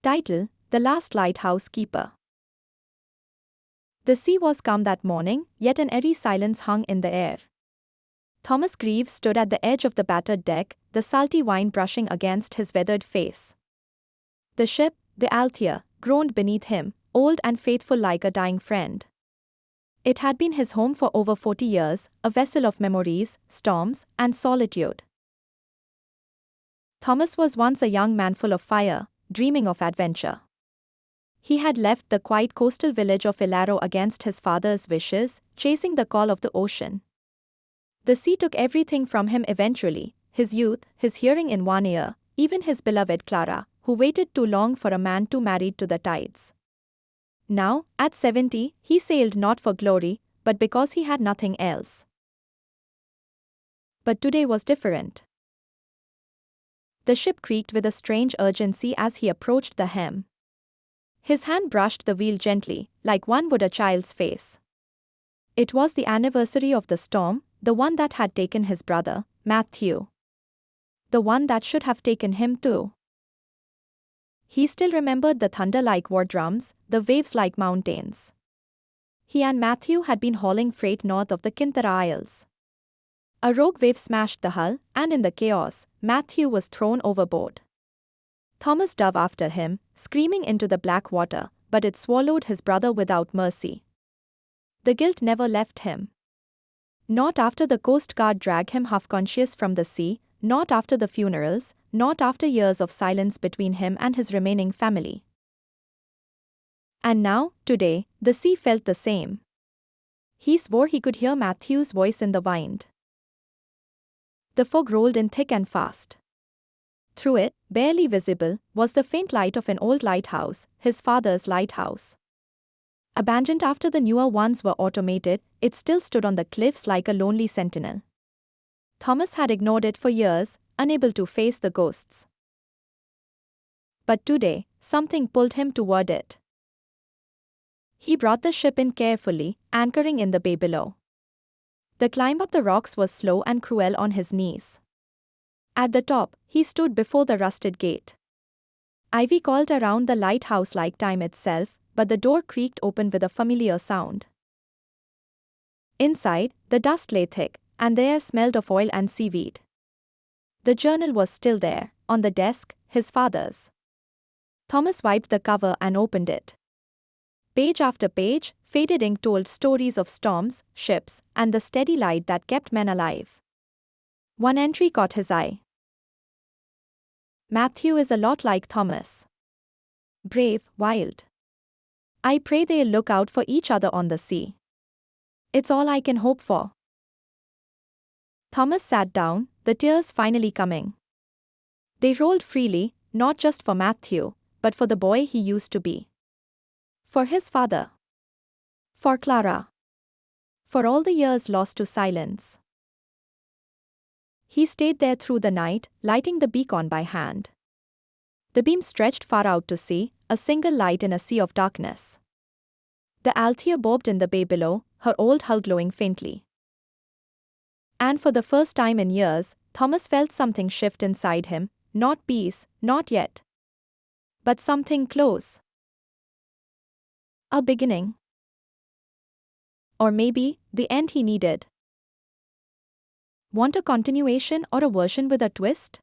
Title: The Last Lighthouse Keeper. The sea was calm that morning, yet an eerie silence hung in the air. Thomas Greaves stood at the edge of the battered deck, the salty wine brushing against his weathered face. The ship, the Althea, groaned beneath him, old and faithful like a dying friend. It had been his home for over 40 years, a vessel of memories, storms, and solitude. Thomas was once a young man full of fire, dreaming of adventure. He had left the quiet coastal village of Elarrow against his father's wishes, chasing the call of the ocean. The sea took everything from him eventually: his youth, his hearing in one ear, even his beloved Clara, who waited too long for a man too married to the tides. Now, at 70, he sailed not for glory, but because he had nothing else. But today was different. The ship creaked with a strange urgency as he approached the helm. His hand brushed the wheel gently, like one would a child's face. It was the anniversary of the storm, the one that had taken his brother, Matthew. The one that should have taken him too. He still remembered the thunder like war drums, the waves like mountains. He and Matthew had been hauling freight north of the Clara Isles. A rogue wave smashed the hull, and in the chaos, Matthew was thrown overboard. Thomas dove after him, screaming into the black water, but it swallowed his brother without mercy. The guilt never left him. Not after the Coast Guard dragged him half-conscious from the sea, not after the funerals, not after years of silence between him and his remaining family. And now, today, the sea felt the same. He swore he could hear Matthew's voice in the wind. The fog rolled in thick and fast. Through it, barely visible, was the faint light of an old lighthouse, his father's lighthouse. Abandoned after the newer ones were automated, it still stood on the cliffs like a lonely sentinel. Thomas had ignored it for years, unable to face the ghosts. But today, something pulled him toward it. He brought the ship in carefully, anchoring in the bay below. The climb up the rocks was slow and cruel on his knees. At the top, he stood before the rusted gate. Ivy called around the lighthouse like time itself, but the door creaked open with a familiar sound. Inside, the dust lay thick, and the air smelled of oil and seaweed. The journal was still there, on the desk, his father's. Thomas wiped the cover and opened it. Page after page, faded ink told stories of storms, ships, and the steady light that kept men alive. One entry caught his eye. Matthew is a lot like Thomas. Brave, wild. I pray they'll look out for each other on the sea. It's all I can hope for. Thomas sat down, the tears finally coming. They rolled freely, not just for Matthew, but for the boy he used to be. For his father. For Clara. For all the years lost to silence. He stayed there through the night, lighting the beacon by hand. The beam stretched far out to sea, a single light in a sea of darkness. The Althea bobbed in the bay below, her old hull glowing faintly. And for the first time in years, Thomas felt something shift inside him, not peace, not yet. But something close. A beginning. Or maybe, the end he needed. Want a continuation or a version with a twist?